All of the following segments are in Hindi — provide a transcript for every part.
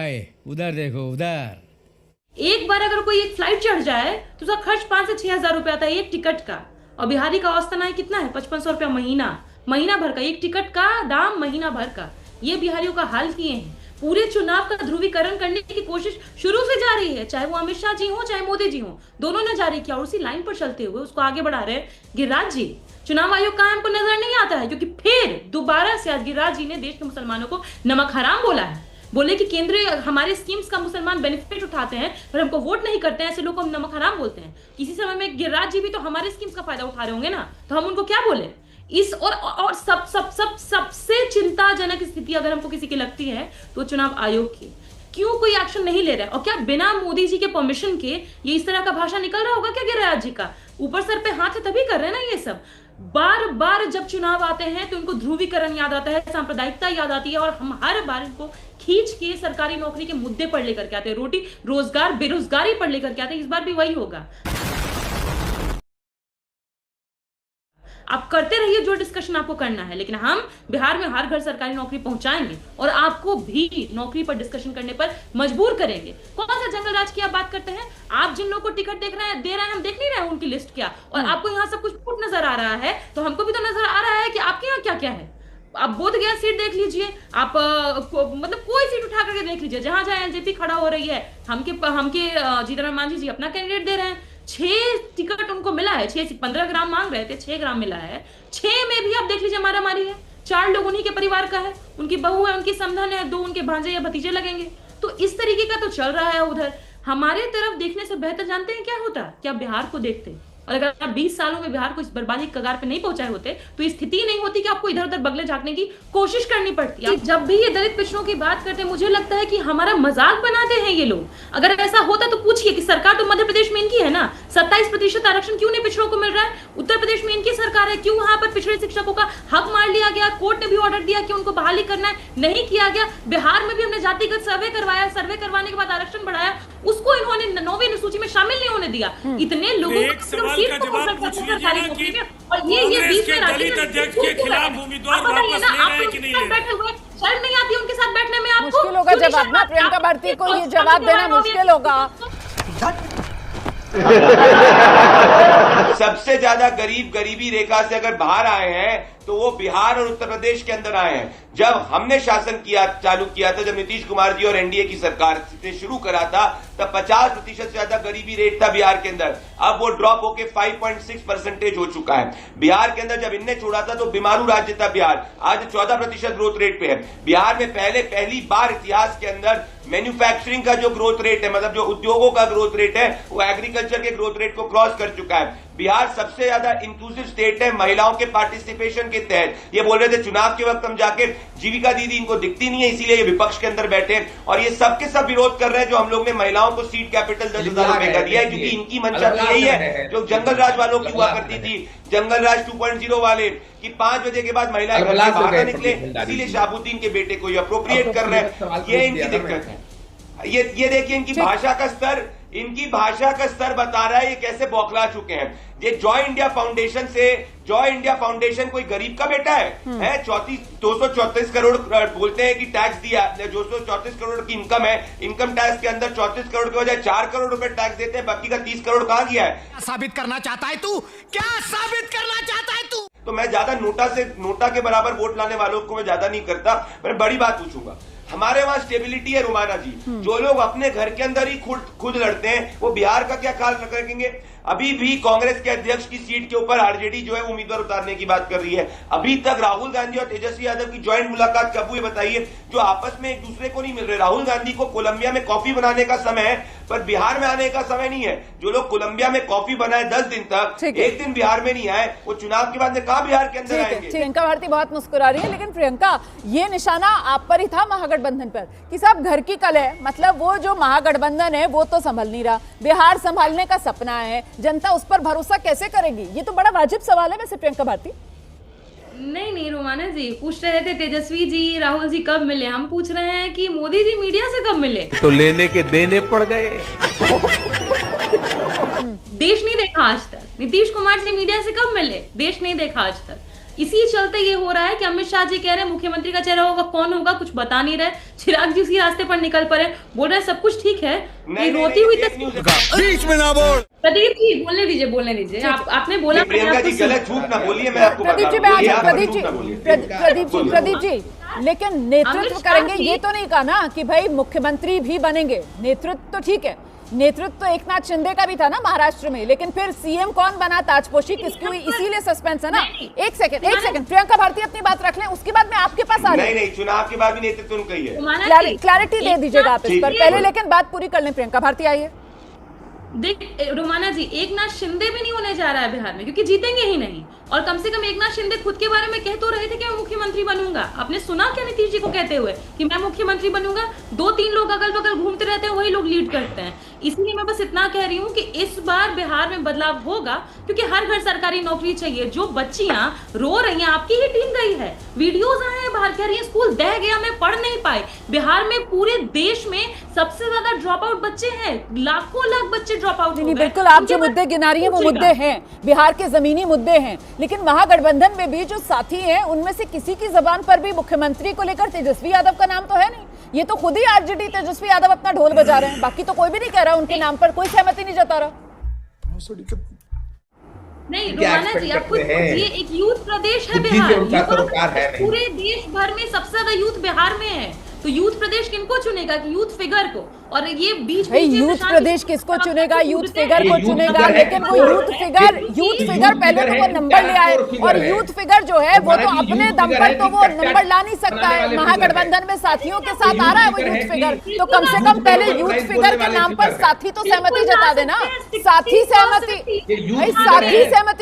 भाई, उधर देखो उधर। एक बार अगर कोई एक फ्लाइट चढ़ जाए तो उसका खर्च 5 से 6 हजार रुपया आता है एक टिकट का। और बिहारी का औसतन आय कितना है? 5500 रुपया महीना। महीना भर का एक टिकट का दाम, महीना भर का। ये बिहारियों का हाल किए हैं। पूरे चुनाव का ध्रुवीकरण करने की कोशिश शुरू से जा रही है, चाहे वो अमित शाह जी हो चाहे मोदी जी हो, दोनों ने जारी किया और उसी लाइन पर चलते हुए उसको आगे बढ़ा रहे हैं गिरिराज जी। चुनाव आयोग का हमको नजर नहीं आता है, क्योंकि फिर दोबारा से आज गिरिराज जी ने देश के मुसलमानों को नमक हराम बोला है। बोले कि केंद्र हमारे स्कीम्स का मुसलमान बेनिफिट उठाते हैं पर हमको वोट नहीं करते हैं, ऐसे लोग को हम नमक हराम बोलते हैं। किसी समय में गिरिराज जी भी तो हमारे स्कीम्स का फायदा उठा रहे होंगे ना, तो हम उनको क्या बोले? इस और सबसे चिंताजनक स्थिति अगर हमको किसी की लगती है तो चुनाव आयोग की। क्यों कोई एक्शन नहीं ले रहा है? और क्या बिना मोदी जी के परमिशन के ये इस तरह का भाषा निकल रहा होगा क्या गिरिराज जी का? ऊपर सर पे हाथ है तभी कर रहे हैं ना ये सब। बार बार जब चुनाव आते हैं तो इनको ध्रुवीकरण याद आता है, सांप्रदायिकता याद आती है, और हम हर बार इनको खींच के सरकारी नौकरी के मुद्दे पर लेकर के आते हैं, रोटी रोजगार बेरोजगारी पर लेकर के आते हैं। इस बार भी वही होगा। आप करते रहिए जो डिस्कशन आपको करना है, लेकिन हम बिहार में हर घर सरकारी नौकरी पहुंचाएंगे और आपको भी नौकरी पर डिस्कशन करने पर मजबूर करेंगे। कौन सा जंगल राज की आप बात करते हैं? आप जिन लोगों को टिकट दे रहे हैं हम देख नहीं रहे हैं उनकी लिस्ट क्या, और आपको यहाँ सब कुछ फुट नजर आ रहा है, तो हमको भी तो नजर आ रहा है कि आपके यहाँ क्या क्या है। आप बोध गया सीट देख लीजिए, आप मतलब कोई सीट उठा करके देख लीजिए, जहां जहां एलजेपी खड़ा हो रही है, हमके जीतन मांझी जी अपना कैंडिडेट दे रहे हैं। 6 टिकट उनको मिला है, 6 से 15 ग्राम मांग रहे थे, 6 ग्राम मिला है। 6 में भी आप देख लीजिए मारा मारी है। 4 लोग उन्हीं के परिवार का है, उनकी बहू है, उनकी समधन है, 2 उनके भांजे या भतीजे लगेंगे। तो इस तरीके का तो चल रहा है उधर। हमारे तरफ देखने से बेहतर जानते हैं क्या होता? क्या बिहार को देखते? और अगर आप 20 सालों में बिहार को इस बर्बादी के कगार पे नहीं पहुंचाए होते तो स्थिति नहीं होती कि आपको इधर उधर बगले झांकने की कोशिश करनी पड़ती है। जब भी ये दलित पिछड़ों की बात करते हैं मुझे लगता है कि हमारा मजाक बनाते हैं ये लोग। अगर ऐसा होता तो पूछिए कि सरकार तो मध्य प्रदेश में इनकी है ना, 27% आरक्षण क्यों नहीं पिछड़ों को मिल रहा है? उत्तर प्रदेश में इनकी सरकार है, क्यों वहां पर पिछड़े शिक्षकों का हक मार लिया गया? कोर्ट ने भी ऑर्डर दिया कि उनको बहाली करना है, नहीं किया गया। बिहार में भी हमने जातिगत सर्वे करवाया, सर्वे करवाने के बाद आरक्षण बढ़ाया, उसको इन्होंने 9वीं अनुसूची में शामिल नहीं होने दिया। इतने लोगों और ये बीच में दलित अध्यक्ष के खिलाफ उम्मीदवार वापस ले रहे हैं कि नहीं ले रहे? बैठे हुए शर्म नहीं आती उनके साथ बैठने में? आपको मुश्किल होगा जवाब ना, प्रियंका भारती को ये जवाब देना मुश्किल होगा। सबसे ज्यादा गरीब गरीबी रेखा से अगर बाहर आए हैं तो वो बिहार और उत्तर प्रदेश के अंदर आए हैं। जब हमने शासन चालू किया था, जब नीतीश कुमार जी और एनडीए की सरकार ने शुरू करा था, तब 50% से ज्यादा गरीबी रेट था बिहार के अंदर। अब वो ड्रॉप होके 5.6% हो चुका है। बिहार के अंदर जब इनने छोड़ा था तो बीमारू राज्य था बिहार, आज 14% ग्रोथ रेट पे है। बिहार में पहली बार इतिहास के अंदर मैन्युफैक्चरिंग का जो ग्रोथ रेट है, मतलब जो उद्योगों का ग्रोथ रेट है, वो एग्रीकल्चर के ग्रोथ रेट को क्रॉस कर चुका है। बिहार सबसे ज्यादा इंक्लूसिव स्टेट है महिलाओं के पार्टिसिपेशन के तहत। ये बोल रहे थे चुनाव के वक्त हम जाके जीविका दीदी इनको दिखती नहीं है, इसीलिए ये विपक्ष के अंदर बैठे हैं और ये सबके सब विरोध कर रहे हैं जो हम लोग ने महिलाओं को सीट कैपिटल 10,000 रुपए का दिया है, क्योंकि इनकी मंशा तो यही है जो जंगल राज वालों की हुआ करती थी, जंगल राज 2.0 वाले, कि 5 बजे के बाद महिलाएं घर से बाहर न निकले, इसीलिए शहाबुद्दीन के बेटे को ये अप्रोप्रिएट कर रहे हैं। ये इनकी दिक्कत है। ये देखिए इनकी भाषा का स्तर बता रहा है ये कैसे बौखला चुके हैं। ये जॉय इंडिया फाउंडेशन कोई गरीब का बेटा है 234 करोड़ बोलते हैं कि टैक्स दिया, 234 करोड़ की इनकम है, इनकम टैक्स के अंदर 34 करोड़ के बजाय 4 करोड़ रुपए टैक्स देते हैं, बाकी का 30 करोड़ कहां गया है? क्या साबित करना चाहता है तू? क्या साबित करना चाहता है तू? तो मैं ज्यादा नोटा के बराबर वोट लाने वालों को मैं ज्यादा नहीं करता। मैं बड़ी बात पूछूंगा, हमारे वहां स्टेबिलिटी है रुमाना जी, जो लोग अपने घर के अंदर ही खुद लड़ते हैं वो बिहार का क्या ख्याल रखेंगे? अभी भी कांग्रेस के अध्यक्ष की सीट के ऊपर आरजेडी जो है उम्मीदवार उतारने की बात कर रही है। अभी तक राहुल गांधी और तेजस्वी यादव की ज्वाइंट मुलाकात कब हुई बताइए, जो आपस में एक दूसरे को नहीं मिल रहे। राहुल गांधी को कोलंबिया में कॉफी बनाने का समय है पर बिहार में आने का समय नहीं है। जो लोग कोलंबिया में कॉफी बनाए 10 दिन तक, एक दिन बिहार में नहीं आए, वो चुनाव के बाद में कहा बिहार के अंदर आएंगे? प्रियंका भारती बहुत मुस्कुरा रही है, लेकिन प्रियंका ये निशाना आप पर ही था महागठबंधन पर कि साहब घर की कल है, मतलब वो जो महागठबंधन है वो तो संभल नहीं रहा, बिहार संभालने का सपना है, जनता उस पर भरोसा कैसे करेगी? ये तो बड़ा वाजिब सवाल है वैसे प्रियंका भारती। नहीं रोमाना जी पूछ रहे थे तेजस्वी जी राहुल जी कब मिले, हम पूछ रहे हैं कि मोदी जी मीडिया से कब मिले। तो लेने के देने पड़ गए। देश नहीं देखा आज तक। नीतीश कुमार जी मीडिया से कब मिले? देश नहीं देखा आज तक। इसी चलते ये हो रहा है कि अमित शाह जी कह रहे हैं मुख्यमंत्री का चेहरा होगा, कौन होगा कुछ बता नहीं रहे। चिराग जी उसी रास्ते पर निकल पड़े, बोल रहे सब कुछ ठीक है। ये रोती हुई बीच में ना बोल। प्रदीप जी बोलने दीजिए। आपने बोला प्रियंका जी गलत झूठ ना बोलिए, मैं आपको प्रदीप जी, प्रदीप जी, लेकिन नेतृत्व करेंगे ये तो नहीं कहा ना कि भाई मुख्यमंत्री भी बनेंगे। नेतृत्व तो ठीक है, नेतृत्व तो एकनाथ शिंदे का भी था ना महाराष्ट्र में, लेकिन फिर सीएम कौन बना, ताजपोशी किसकी हुई, इसीलिए सस्पेंस है ना। एक सेकंड प्रियंका भारती अपनी बात रख लें, उसके बाद मैं आपके पास आ रही हूं। नहीं, चुनाव के बाद भी नेतृत्व उनका ही है। क्लैरिटी दे दीजिएगा आप इस पर पहले, लेकिन बात पूरी कर लें। प्रियंका भारती आइए। देख रोमाना जी, एकनाथ शिंदे भी नहीं होने जा रहा है बिहार में, क्योंकि जीतेंगे ही नहीं। और कम से कम एकनाथ शिंदे खुद के बारे में कह तो रहे थे कि मैं मुख्यमंत्री बनूंगा। आपने सुना क्या नीतीश जी को कहते हुए कि मैं मुख्यमंत्री बनूंगा? 2-3 लोग अगल बगल घूमते रहते हैं, वही लोग लीड करते हैं। इसलिए मैं बस इतना कह रही हूँ कि इस बार बिहार में बदलाव होगा, क्योंकि हर घर सरकारी नौकरी चाहिए। जो बच्चियां रो रही हैं, आपकी ही टीम गई है, वीडियोज आए हैं बाहर, कह रही है स्कूल दह गया, मैं पढ़ नहीं पाई। बिहार में पूरे देश में सबसे ज्यादा ड्रॉप आउट बच्चे हैं, लाखों लाख बच्चे ड्रॉप आउट। नहीं, बिल्कुल आप जो मुद्दे गिना रही हैं वो मुद्दे हैं, बिहार के जमीनी मुद्दे हैं, लेकिन महागठबंधन में भी जो साथी हैं उनमें से किसी की जबान पर भी मुख्यमंत्री को लेकर तेजस्वी यादव का नाम तो है नहीं। ये तो खुद ही आरजेडी तेजस्वी यादव अपना ढोल बजा रहे हैं, बाकी तो कोई भी नहीं कह रहा उनके नाम पर, कोई सहमति नहीं जता रहा। नहीं रोमाना जी, आप खुद ये एक यूथ प्रदेश है बिहार, पूरे देश भर में सबसे ज्यादा यूथ बिहार में है। तो यूथ प्रदेश किनको चुनेगा? कि यूथ फिगर को। और ये बीच यूथ प्रदेश किसको चुनेगा? यूथ फिगर को चुनेगा, लेकिन वो यूथ फिगर पहले तो वो नंबर ले आए, और यूथ फिगर जो है वो तो अपने दम पर तो वो नंबर ला नहीं सकता है। महागठबंधन में साथियों के साथ आ रहा है वो यूथ फिगर, तो कम से कम पहले यूथ फिगर के नाम पर साथी तो सहमति जता देना। साथी सहमति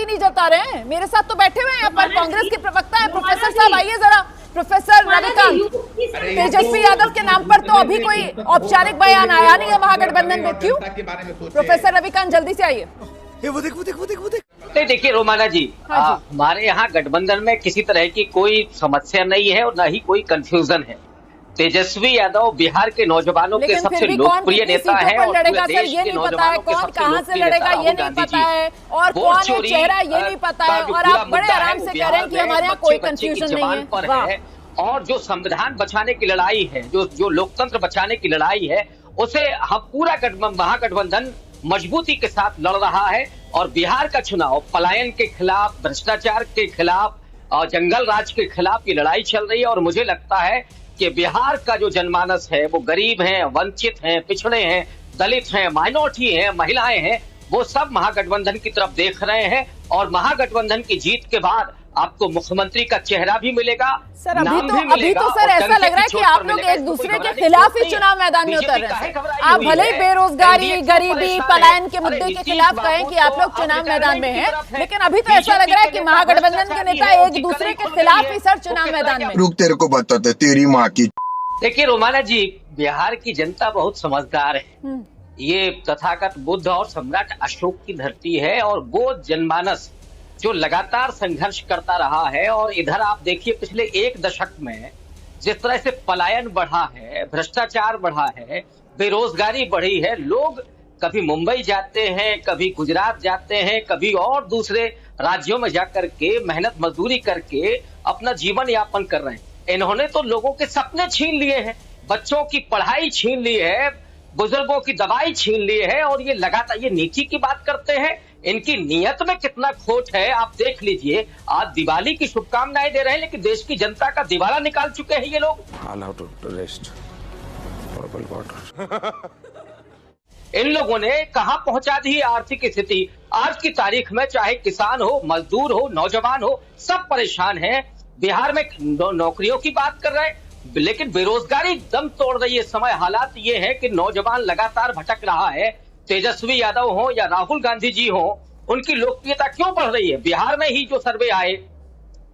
नहीं जता रहे हैं। मेरे साथ तो बैठे हुए हैं यहाँ पर कांग्रेस के प्रवक्ता है प्रोफेसर साहब, आइए जरा। प्रोफेसर रविकांत, तेजस्वी यादव के नाम पर तो अभी कोई औपचारिक बयान आया नहीं है महागठबंधन में, क्यों? प्रोफेसर रविकांत जल्दी से आइए। वो देख। नहीं देखिए रोमाना जी, हमारे यहाँ गठबंधन में किसी तरह की कोई समस्या नहीं है और न ही कोई कंफ्यूजन है। तेजस्वी यादव बिहार के नौजवानों के सबसे लोकप्रिय नेता है और लड़ेगा सर ये नहीं पता है, कौन कहां से लड़ेगा ये नहीं पता है, और कौन है चेहरा ये नहीं पता है, और आप बड़े आराम से कह रहे हैं कि हमारे यहाँ कोई कंफ्यूजन नहीं है। और जो संविधान बचाने की लड़ाई है, जो लोकतंत्र बचाने की लड़ाई है, उसे हम पूरा महागठबंधन मजबूती के साथ लड़ रहा है। और बिहार का चुनाव पलायन के खिलाफ, भ्रष्टाचार के खिलाफ और जंगल राज के खिलाफ ये लड़ाई चल रही है। और मुझे लगता है कि बिहार का जो जनमानस है वो गरीब हैं, वंचित हैं, पिछड़े हैं, दलित हैं, माइनॉरिटी हैं, महिलाएं हैं, वो सब महागठबंधन की तरफ देख रहे हैं। और महागठबंधन की जीत के बाद आपको मुख्यमंत्री का चेहरा भी मिलेगा। सर अभी तो सर ऐसा लग रहा है कि आप लोग एक दूसरे के खिलाफ ही चुनाव मैदान में उतर रहे हैं। आप भले ही बेरोजगारी, गरीबी, पलायन के मुद्दे के खिलाफ कहें कि आप लोग चुनाव मैदान में हैं, लेकिन अभी तो ऐसा लग रहा है कि महागठबंधन के नेता एक दूसरे के खिलाफ ही सर चुनाव मैदान में। रुक, तेरे को बताते तेरी माँ की। देखिए रोमाना जी, बिहार की जनता बहुत समझदार है। ये तथागत बुद्ध और सम्राट अशोक की धरती है, और वो जनमानस जो लगातार संघर्ष करता रहा है। और इधर आप देखिए पिछले 1 दशक में जिस तरह से पलायन बढ़ा है, भ्रष्टाचार बढ़ा है, बेरोजगारी बढ़ी है, लोग कभी मुंबई जाते हैं, कभी गुजरात जाते हैं, कभी और दूसरे राज्यों में जाकर के मेहनत मजदूरी करके अपना जीवन यापन कर रहे हैं। इन्होंने तो लोगों के सपने छीन लिए हैं, बच्चों की पढ़ाई छीन ली है, बुजुर्गों की दवाई छीन ली है। और ये लगातार ये नीति की बात करते हैं, इनकी नीयत में कितना खोट है आप देख लीजिए। आज दिवाली की शुभकामनाएं दे रहे हैं, लेकिन देश की जनता का दिवाला निकाल चुके हैं ये लोग। इन लोगों ने कहां पहुंचा दी आर्थिक स्थिति। आज की तारीख में चाहे किसान हो, मजदूर हो, नौजवान हो, सब परेशान हैं। बिहार में नौकरियों की बात कर रहे हैं, लेकिन बेरोजगारी दम तोड़ रही है। समय हालात ये है कि नौजवान लगातार भटक रहा है। तेजस्वी यादव हो या राहुल गांधी जी हो, उनकी लोकप्रियता क्यों बढ़ रही है? बिहार में ही जो सर्वे आए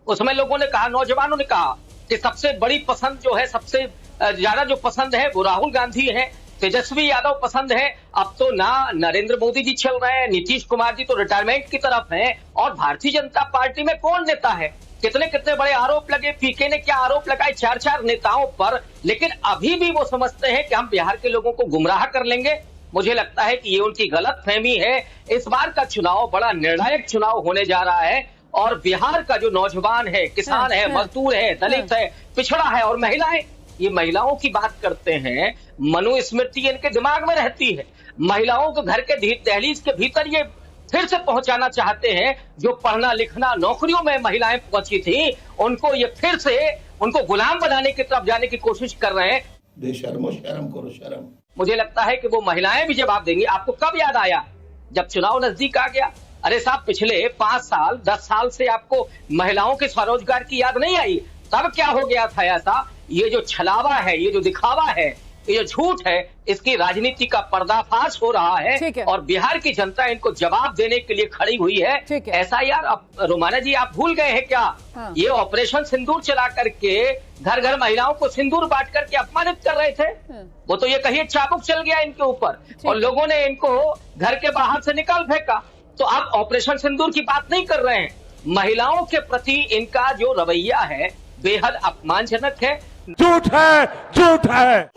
उसमें लोगों ने कहा, नौजवानों ने कहा कि सबसे बड़ी पसंद जो है, सबसे ज्यादा जो पसंद है वो राहुल गांधी है, तेजस्वी यादव पसंद है। अब तो ना नरेंद्र मोदी जी चल रहे हैं, नीतीश कुमार जी तो रिटायरमेंट की तरफ हैं। और भारतीय जनता पार्टी में कौन नेता है? कितने कितने बड़े आरोप लगे, पीके ने क्या आरोप लगाए 4-4 नेताओं पर, लेकिन अभी भी वो समझते हैं कि हम बिहार के लोगों को गुमराह कर लेंगे। मुझे लगता है कि ये उनकी गलत फहमी है। इस बार का चुनाव बड़ा निर्णायक चुनाव होने जा रहा है, और बिहार का जो नौजवान है, किसान है, मजदूर है, दलित है, पिछड़ा है और महिलाएं, ये महिलाओं की बात करते हैं, मनुस्मृति इनके दिमाग में रहती है। महिलाओं को घर के दहलीज के भीतर ये फिर से पहुंचाना चाहते हैं। जो पढ़ना लिखना नौकरियों में महिलाएं पहुंची थी, उनको ये फिर से उनको गुलाम बनाने की तरफ जाने की कोशिश कर रहे हैं। बेशर्मो, शर्म करो, शर्म। मुझे लगता है कि वो महिलाएं भी जवाब देंगी। आपको कब याद आया? जब चुनाव नजदीक आ गया। अरे साहब, पिछले 5 साल 10 साल से आपको महिलाओं के स्वरोजगार की याद नहीं आई? तब क्या हो गया था ऐसा? ये जो छलावा है, ये जो दिखावा है, ये जो झूठ है, इसकी राजनीति का पर्दाफाश हो रहा है और बिहार की जनता इनको जवाब देने के लिए खड़ी हुई है। ऐसा यार, अब रोमाना जी आप भूल गए हैं क्या? हाँ। ये ऑपरेशन सिंदूर चला करके घर घर महिलाओं को सिंदूर बांट करके अपमानित कर रहे थे। वो तो ये कहिए चाबुक चल गया इनके ऊपर और लोगों ने इनको घर के बाहर से निकाल फेंका। तो अब ऑपरेशन सिंदूर की बात नहीं कर रहे हैं। महिलाओं के प्रति इनका जो रवैया है बेहद अपमानजनक है। झूठ है, झूठ है।